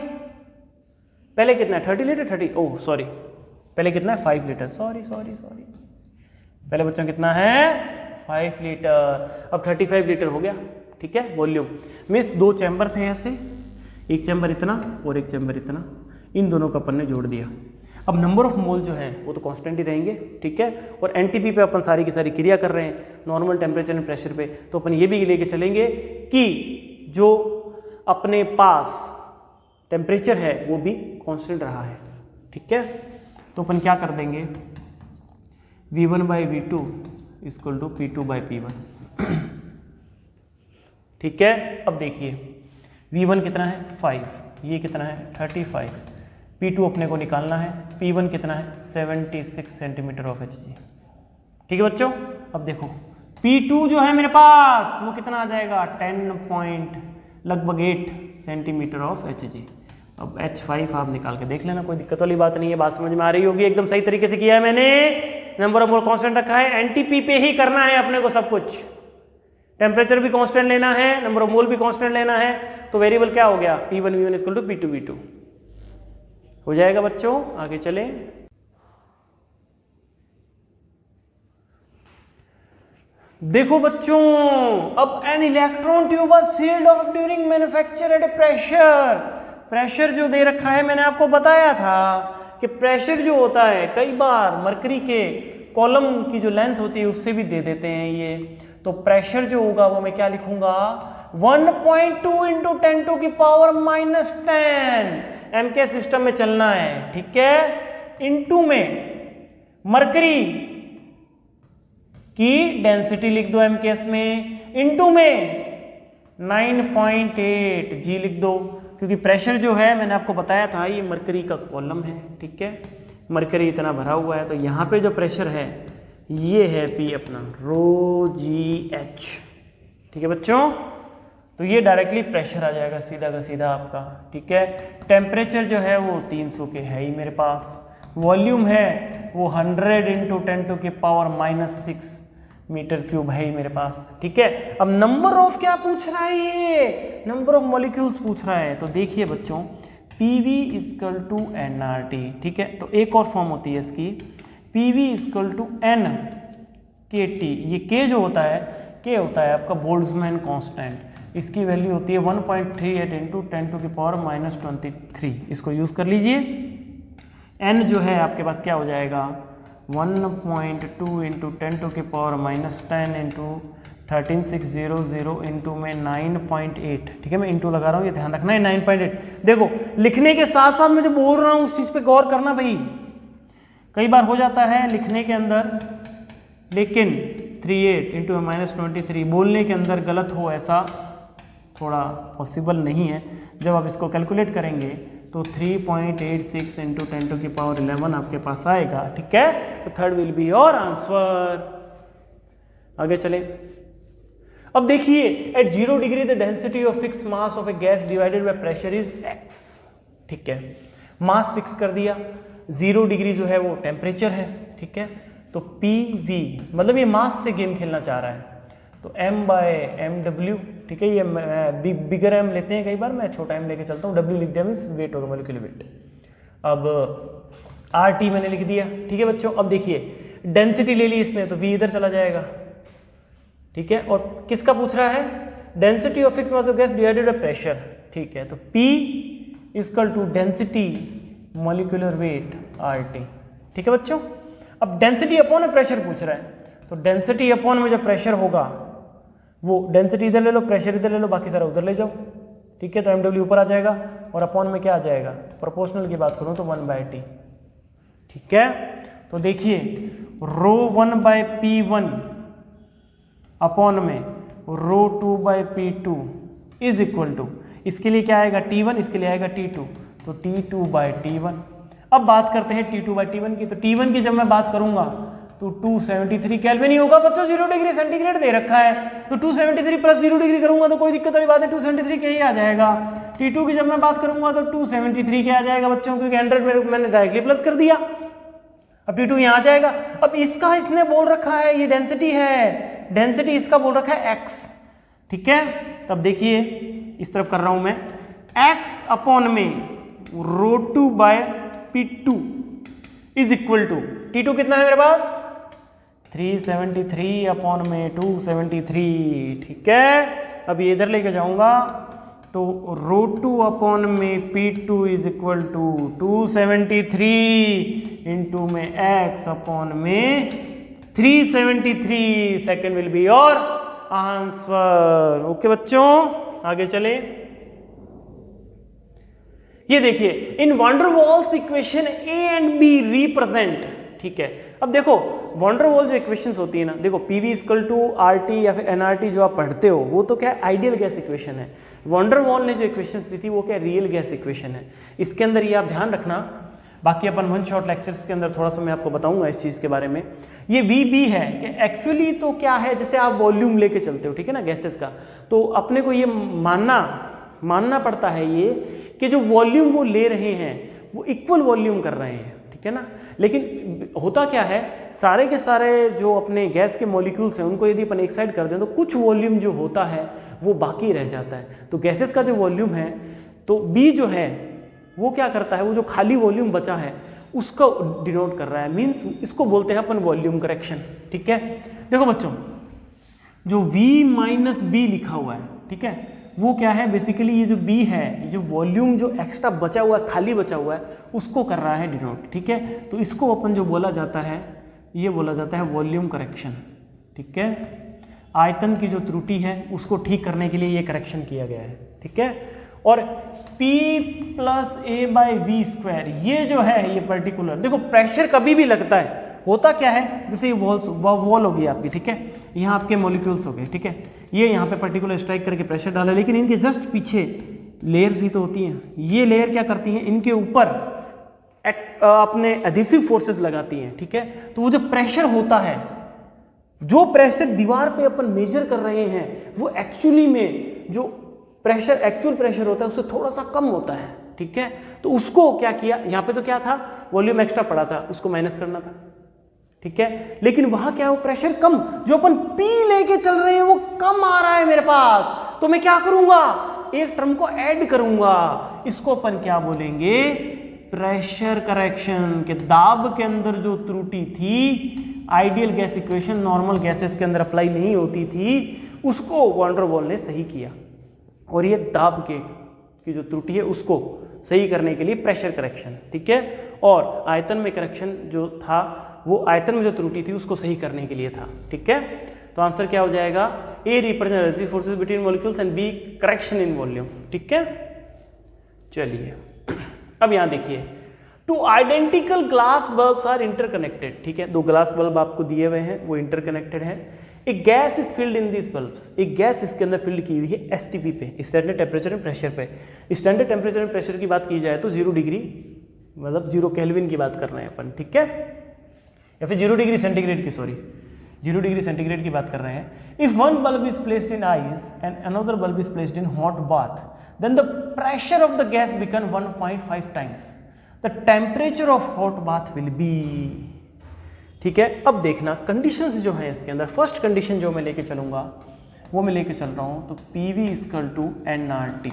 पहले कितना है 30 लीटर, 30 ओह सॉरी, पहले कितना है 5 लीटर, सॉरी, पहले बच्चों कितना है 5 लीटर, अब 35 लीटर हो गया, ठीक है। वॉल्यूम मीन्स 2 चैम्बर थे ऐसे, एक चैम्बर इतना और एक चैम्बर इतना, इन दोनों का अपन ने जोड़ दिया। अब नंबर ऑफ मोल जो है वो तो कांस्टेंट ही रहेंगे, ठीक है। और NTP पे अपन सारी की सारी क्रिया कर रहे हैं, नॉर्मल टेम्परेचर एंड प्रेशर पे, तो अपन ये भी लेके चलेंगे कि जो अपने पास टेम्परेचर है वो भी कांस्टेंट रहा है, ठीक है। तो अपन क्या कर देंगे, V1 by V2 equal to P2 by P1, ठीक है। अब देखिए V1 कितना है 5, ये कितना है 35, P2 अपने को निकालना है, P1 कितना है 76 सेंटीमीटर ऑफ Hg, ठीक है बच्चों। अब देखो P2 जो है मेरे पास वो कितना आ जाएगा 10.8 सेंटीमीटर ऑफ Hg। अब H5 आप निकाल के देख लेना, कोई दिक्कत वाली बात नहीं है, बात समझ में आ रही होगी, एकदम सही तरीके से किया है मैंने। नंबर ऑफ मोल कांस्टेंट रखा है, NTP पे ही करना है अपने को सब कुछ, टेम्परेचर भी कांस्टेंट लेना है, नंबर ऑफ मोल भी कांस्टेंट लेना है, तो वेरिएबल क्या हो गया P1 V1 equal to P2 V2 हो जाएगा बच्चों। आगे चले, देखो बच्चों, अब an electron tube was sealed off during manufacture at pressure, pressure जो दे रखा है मैंने आपको बताया था कि प्रेशर जो होता है कई बार मरकरी के कॉलम की जो लेंथ होती है उससे भी दे देते हैं ये, तो प्रेशर जो होगा वो मैं क्या लिखूंगा 1.2 इंटू 10 टू की पावर -10 MK सिस्टम में चलना है, ठीक है। इंटू में मरकरी की डेंसिटी लिख दो MKS में, इंटू में 9.8 G लिख दो, क्योंकि प्रेशर जो है मैंने आपको बताया था ये मरकरी का कॉलम है, ठीक है। मरकरी इतना भरा हुआ है, तो यहाँ पे जो प्रेशर है ये है P अपना ρGH, ठीक है बच्चों। तो ये डायरेक्टली प्रेशर आ जाएगा सीधा का सीधा आपका, ठीक है। टेम्परेचर जो है वो 300 के है ही मेरे पास, वॉल्यूम है वो 100 इंटू 10 टू की पावर -6 मीटर क्यूब है ही मेरे पास, ठीक है। अब नंबर ऑफ क्या पूछ रहा है ये, नंबर ऑफ मॉलिक्यूल्स पूछ रहा है, तो देखिए बच्चों PV इक्वल टू NRT, ठीक है। तो एक और फॉर्म होती है इसकी PV इक्वल टू NKT, ये K जो होता है K होता है आपका बोल्ट्जमैन कांस्टेंट, इसकी वैल्यू होती है 1.38 इंटू 10⁻⁻23। इसको यूज़ कर लीजिए। n जो है आपके पास क्या हो जाएगा 1.2 इंटू 10⁻10 इंटू 13600 इंटू में 9.8। ठीक है, मैं इंटू लगा रहा हूँ, ये ध्यान रखना है 9.8। देखो लिखने के साथ साथ मैं जो बोल रहा हूँ उस चीज़ पे गौर करना भाई। कई बार हो जाता है लिखने के अंदर, लेकिन 38 इंटू -23 बोलने के अंदर गलत हो, ऐसा थोड़ा पॉसिबल नहीं है। जब आप इसको कैलकुलेट करेंगे तो 3.86 इंटू 10⁻11 आपके पास आएगा। ठीक है, तो third will be your answer. आगे चले। अब देखिए at 0 degree the density of fix mass of a gas divided by pressure is x। ठीक है, मास फिक्स कर दिया, 0 डिग्री जो है वो टेम्परेचर है। ठीक है, तो PV मतलब ये मास से गेम खेलना चाह रहा है, तो m/mw। ठीक है, ये बिगर m लेते हैं कई बार, मैं छोटा m लेके चलता हूँ, w लिख दिया मीन्स वेट होगा, मोलिकुलर वेट। अब RT मैंने लिख दिया। ठीक है बच्चों, अब देखिए डेंसिटी ले ली इसने, तो V इधर चला जाएगा। ठीक है, और किसका पूछ रहा है density of fix mass of gas divided by pressure. ठीक है, तो P equal to density molecular weight RT। ठीक है बच्चों, अब डेंसिटी अपॉन प्रेशर पूछ रहा है, तो डेंसिटी अपॉन में जो प्रेशर होगा वो डेंसिटी इधर ले लो, प्रेशर इधर ले लो, बाकी सारा उधर ले जाओ। ठीक है, तो mw ऊपर आ जाएगा और अपॉन में क्या आ जाएगा, प्रोपोर्शनल की बात करूं तो 1/T। ठीक है, तो देखिए ρ1/P1 अपॉन में ρ2/P2 इज इक्वल टू, इसके लिए क्या आएगा T1, इसके लिए आएगा T2, तो T2/T1। अब बात करते हैं T2/T1 की, तो T1 की जब मैं बात करूंगा तो 273 केल्विन ही होगा बच्चों, 0 डिग्री सेंटीग्रेड दे रखा है, तो 273 प्लस 0 डिग्री करूंगा तो कोई दिक्कत वाली बात है, 273 के ही आ जाएगा। T2 की जब मैं बात करूंगा तो 273 के आ जाएगा बच्चों, क्योंकि 100 में मैंने डायरेक्टली प्लस कर दिया। अब T2 यहाँ आ जाएगा। अब इसका इसने बोल रखा है, ये डेंसिटी है, डेंसिटी इसका बोल रखा है x। ठीक है, तब देखिए इस तरफ कर रहा हूं मैं, x अपॉन में ρ2/P2 is equal to, T2 कितना है मेरे पास 373 अपॉन में 273। ठीक है, अब ये इधर लेके जाऊंगा तो ρ2 अपॉन में P2 is equal to 273 into में x अपॉन में 373। Second will be your answer. Okay बच्चों, आगे चले। ये देखिए in van der Waals equation A and B represent. ठीक है, अब देखो वंडर वॉल जो इक्वेशंस होती है ना, देखो PV इक्वल टू RT या फिर NRT जो आप पढ़ते हो वो तो क्या है आइडियल गैस इक्वेशन है। वंडर वॉल ने जो इक्वेशंस दी थी वो क्या रियल गैस इक्वेशन है। इसके अंदर ये आप ध्यान रखना, बाकी अपन वन शॉट लेक्चर्स के अंदर थोड़ा सा मैं आपको बताऊंगा इस चीज़ के बारे में। ये VB है कि एक्चुअली तो क्या है, जैसे आप वॉल्यूम लेके चलते हो, ठीक है ना, गैसेस का, तो अपने को ये मानना पड़ता है ये कि जो वॉल्यूम वो ले रहे हैं वो इक्वल वॉल्यूम कर रहे हैं। ठीक है ना, लेकिन होता क्या है, सारे के सारे जो अपने गैस के मॉलिक्यूल्स हैं उनको यदि अपन एक साइड कर दें तो कुछ वॉल्यूम जो होता है वो बाकी रह जाता है। तो गैसेस का जो वॉल्यूम है, तो B जो है वो क्या करता है, वो जो खाली वॉल्यूम बचा है उसको डिनोट कर रहा है, मींस इसको बोलते हैं अपन वॉल्यूम करेक्शन। ठीक है, देखो बच्चों जो V-B लिखा हुआ है, ठीक है, वो क्या है बेसिकली, ये जो B है, ये जो वॉल्यूम जो एक्स्ट्रा बचा हुआ है, खाली बचा हुआ है, उसको कर रहा है डिनोट। ठीक है, तो इसको अपन जो बोला जाता है ये बोला जाता है वॉल्यूम करेक्शन। ठीक है, आयतन की जो त्रुटि है उसको ठीक करने के लिए ये करेक्शन किया गया है। ठीक है, और P + A/V², ये जो है ये पर्टिकुलर, देखो प्रेशर कभी भी लगता है, होता क्या है, जैसे ये वॉल होगी आपकी, ठीक है, यहाँ आपके मॉलिक्यूल्स हो गए, ठीक है, ये यहाँ पे पर्टिकुलर स्ट्राइक करके प्रेशर डाला, लेकिन इनके जस्ट पीछे लेयर्स भी तो होती हैं। ये लेयर क्या करती हैं, इनके ऊपर अपने एडहेसिव फोर्सेस लगाती हैं। ठीक है, तो वो जो प्रेशर होता है, जो प्रेशर दीवार पे अपन मेजर कर रहे हैं, वो एक्चुअली में जो प्रेशर एक्चुअल प्रेशर होता है उससे थोड़ा सा कम होता है। ठीक है, तो उसको क्या किया, यहाँ पे तो क्या था, वॉल्यूम एक्स्ट्रा पड़ा था, उसको माइनस करना था। ठीक है, लेकिन वहां क्या है, वो प्रेशर कम, जो अपन P लेके चल रहे हैं वो कम आ रहा है मेरे पास, तो मैं क्या करूंगा, एक टर्म को ऐड करूंगा, इसको अपन क्या बोलेंगे, प्रेशर करेक्शन। के दाब के अंदर जो त्रुटि थी, ideal gas equation normal gases के अंदर अप्लाई नहीं होती थी, उसको वंडर वॉल ने सही किया। और ये दाब के की जो त्रुटि है उसको सही करने के लिए प्रेशर करेक्शन, ठीक है, और आयतन में करेक्शन जो था वो आयतन में जो त्रुटि थी उसको सही करने के लिए था, ठीक है। तो आंसर क्या हो जाएगा, a represent relative forces between molecules and b correction in volume, ठीक है। चलिए अब यहां देखिए, two identical glass bulbs are interconnected, ठीक है, दो ग्लास बल्ब आपको दिए हुए हैं, वो इंटरकनेक्टेड है। एक gas is filled in this bulbs, एक गैस इसके अंदर फिल्ड की हुई है एसटीपी पे, स्टैंडर्ड टेम्परेचर एंड प्रेशर पे। स्टैंडर्ड टेम्परेचर एंड प्रेशर की बात की जाए तो 0 डिग्री मतलब 0 केल्विन की बात कर रहे हैं अपन, ठीक है, या फिर 0 डिग्री सेंटीग्रेड की, सॉरी 0 डिग्री सेंटीग्रेड की बात कर रहे हैं। If one bulb is placed in ice and another bulb is placed in hot bath, then the pressure of the gas become 1.5 times the temperature of hot bath will be, ठीक है। अब देखना conditions जो है इसके अंदर, first condition जो मैं लेके चलूंगा वो मैं लेके चल रहा हूं, तो PV = nRT,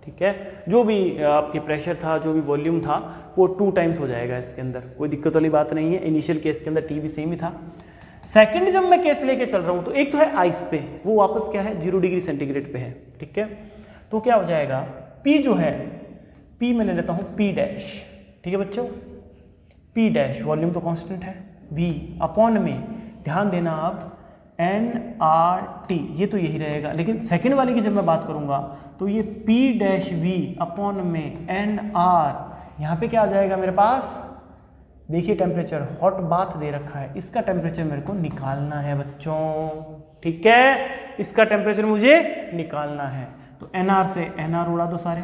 ठीक है। जो भी आपके प्रेशर था, जो भी वॉल्यूम था, वो 2 टाइम्स हो जाएगा इसके अंदर, कोई दिक्कत वाली बात नहीं है। इनिशियल केस के अंदर T भी सेम ही था। सेकंड जब मैं केस लेके चल रहा हूं तो एक तो है आइस पे, वो वापस क्या है 0 डिग्री सेंटीग्रेड पे है, ठीक है। तो क्या हो जाएगा, P जो है, P मैं ले लेता हूं P डैश, ठीक है बच्चों, P डैश वॉल्यूम तो कांस्टेंट है, V अपॉन में ध्यान देना आप nRT, ये तो यही रहेगा। लेकिन सेकंड वाले की जब मैं बात करूंगा तो ये P डैश V अपॉन में nR, यहाँ पे क्या आ जाएगा मेरे पास, देखिए टेम्परेचर हॉट बाथ दे रखा है, इसका टेम्परेचर मेरे को निकालना है बच्चों, ठीक है, इसका टेम्परेचर मुझे निकालना है। तो nR से nR उड़ा दो सारे,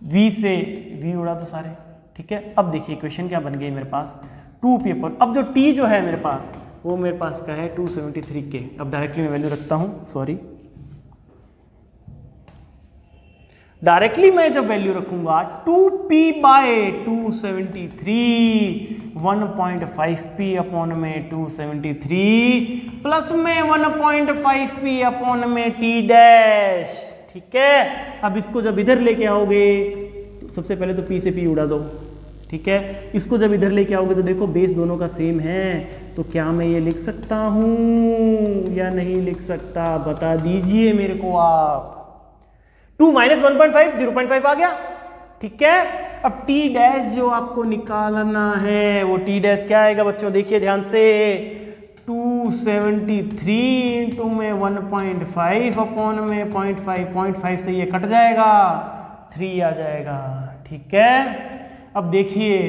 V से V उड़ा दो सारे, ठीक है। अब देखिए इक्वेशन क्या बन गई मेरे पास, 2P अपॉन, अब जो T जो है मेरे पास वो मेरे पास का है 273 K। अब डायरेक्टली मैं वैल्यू रखता हूं, सॉरी, डायरेक्टली मैं जब वैल्यू रखूंगा 2P बाय 273 1.5P अपॉन में 273 प्लस में 1.5P अपॉन में T डैश, ठीक है। अब इसको जब इधर लेके आओगे तो सबसे पहले तो P से P उड़ा दो, ठीक है। इसको जब इधर लेके आओगे तो देखो बेस दोनों का सेम है, तो क्या मैं ये लिख सकता हूं या नहीं लिख सकता, बता दीजिए मेरे को आप। 2 माइनस 1.5 0.5 आ गया, ठीक है। अब T डैश जो आपको निकालना है वो T डैश क्या आएगा बच्चों, देखिए ध्यान से, 273 इंटू में 1.5 अपॉन में 0.5 से ये कट जाएगा, 3 आ जाएगा, ठीक है। अब देखिए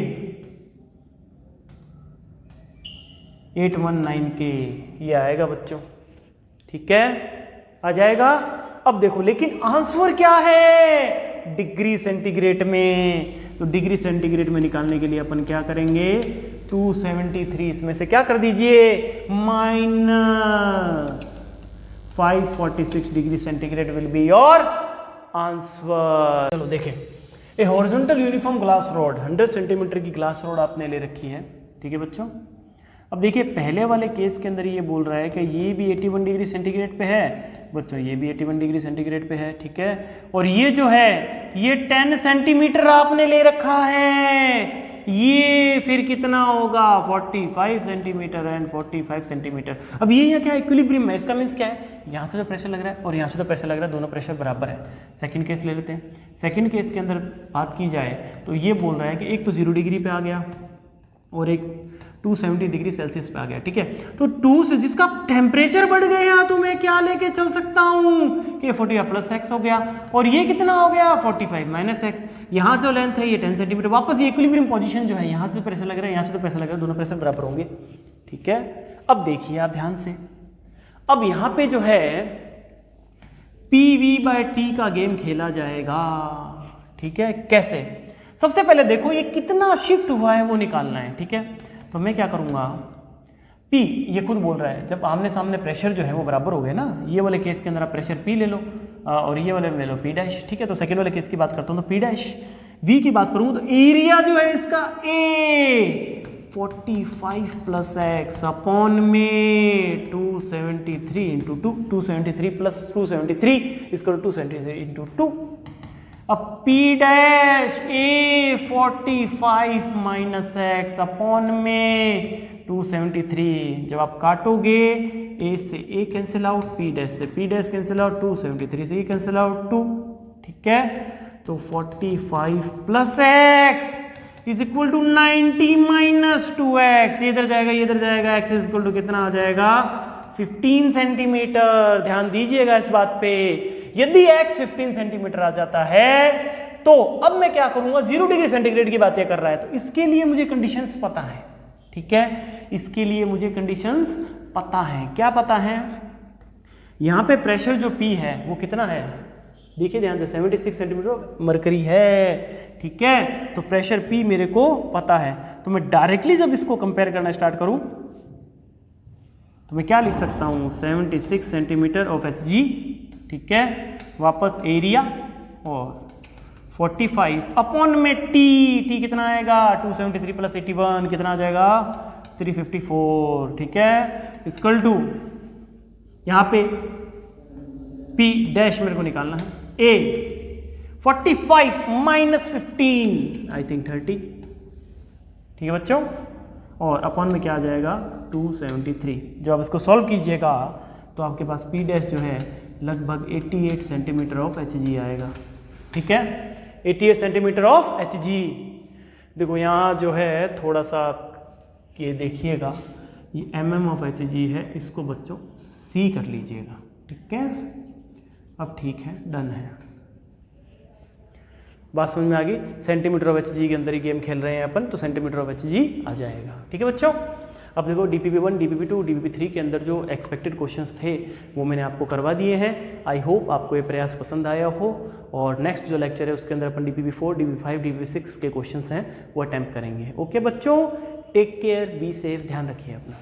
819 K ये आएगा बच्चों, ठीक है, आ जाएगा। अब देखो लेकिन आंसर क्या है, डिग्री सेंटीग्रेड में, तो डिग्री सेंटीग्रेड में निकालने के लिए अपन क्या करेंगे, 273 इसमें से क्या कर दीजिए, -546 degree centigrade will be your answer. चलो देखें, ए horizontal uniform glass rod 100 centimetre की ग्लास रॉड आपने ले रखी है, ठीक है बच्चों। अब देखिए पहले वाले केस के अंदर ये बोल रहा है कि ये भी 81 डिग्री सेंटीग्रेड पे है बच्चों, ये भी 81 डिग्री सेंटीग्रेड पे है, ठीक है। और ये जो है ये 10 सेंटीमीटर आपने ले रखा है, ये फिर कितना होगा 45 सेंटीमीटर एंड 45 सेंटीमीटर। अब ये यहाँ क्या इक्विलिब्रियम है, इसका मीन्स क्या है, यहाँ से जो प्रेशर लग रहा है और यहाँ से जो प्रेशर लग रहा है दोनों प्रेशर बराबर है। सेकंड केस ले लेते हैं, सेकंड केस के अंदर बात की जाए तो ये बोल रहा है कि एक तो 0 डिग्री पे आ गया और एक 270 डिग्री सेल्सियस पे आ गया, ठीक है। तो 2 से जिसका टेम्परेचर बढ़ गया तो मैं क्या लेके चल सकता हूँ कि 40 प्लस x हो गया, और ये कितना हो गया 45 माइनस x। यहाँ जो लेंथ है ये 10 सेंटीमीटर, वापस ये इक्विलिब्रियम पोजीशन जो है, यहाँ से प्रेशर लग रहा है यहाँ से तो प्रेशर लग रहा है, दोनों प्रेशर बराबर होंगे, ठीक है। अब देखिए आप ध्यान से, अब यहाँ पे जो है PV/T का गेम खेला जाएगा, ठीक है। कैसे, सबसे पहले देखो ये कितना शिफ्ट हुआ है वो निकालना है, ठीक है। तो मैं क्या करूंगा, P ये खुद बोल रहा है जब आमने सामने प्रेशर जो है वो बराबर हो गए ना, ये वाले केस के अंदर आप प्रेशर P ले लो और ये वाले में ले लो P डैश, ठीक है। तो सेकंड वाले केस की बात करता हूँ तो P डैश, V की बात करूँ तो एरिया जो है इसका A 45 प्लस x अपॉन में 273 इंटू 2, 273 प्लस 273 इसको 273 इंटू 2। अब P dash A 45 minus x upon में 273, जब आप काटोगे ए से ए कैंसिल आउट, पी डैश से पी डैश कैंसिल आउट, 273 से ये कैंसिल आउट 2, ठीक है। तो 45 plus x is equal to 90 minus 2x, ये इधर जाएगा ये इधर जाएगा, x इज इक्वल टू कितना आ जाएगा 15 सेंटीमीटर। ध्यान दीजिएगा इस बात पे, यदि x 15 सेंटीमीटर आ जाता है तो अब मैं क्या करूंगा, 0 डिग्री सेंटीग्रेड की बातें कर रहा है, तो इसके लिए मुझे कंडीशंस पता है, ठीक है। इसके लिए मुझे कंडीशंस पता है, क्या पता है, यहां पे प्रेशर जो P है वो कितना है, देखिए ध्यान से 76 सेंटीमीटर मरकरी है, ठीक है। तो प्रेशर P मेरे को पता है, तो मैं डायरेक्टली जब इसको कंपेयर करना स्टार्ट करूं तो मैं क्या लिख सकता हूं, 76 सेंटीमीटर ऑफ Hg, ठीक है। वापस एरिया और 45 अपॉन में टी कितना आएगा, 273 प्लस 81 कितना आ जाएगा 354, ठीक है। इक्वल टू यहां पे P डैश मेरे को निकालना है, A 45 माइनस 15 आई थिंक 30, ठीक है बच्चों, और अपॉन में क्या आ जाएगा 273। जब आप इसको सॉल्व कीजिएगा तो आपके पास P डैश जो है लगभग 88 सेंटीमीटर ऑफ Hg आएगा, ठीक है, 88 सेंटीमीटर ऑफ Hg। देखो यहाँ जो है थोड़ा सा ये देखिएगा, ये mm ऑफ Hg है, इसको बच्चों C कर लीजिएगा, ठीक है। अब ठीक है, डन है, बात समझ में आ गई। सेंटीमीटर ऑफ Hg के अंदर ही गेम खेल रहे हैं अपन, तो सेंटीमीटर ऑफ Hg आ जाएगा, ठीक है बच्चों। अब देखो DPP1, DPP2, DPP3 के अंदर जो एक्सपेक्टेड क्वेश्चंस थे वो मैंने आपको करवा दिए हैं। आई होप आपको ये प्रयास पसंद आया हो, और नेक्स्ट जो लेक्चर है उसके अंदर अपन DPP4, DPP5, DPP6 के क्वेश्चंस हैं वो अटेम्प्ट करेंगे। ओके बच्चों, टेक केयर, बी सेफ, ध्यान रखिए अपना।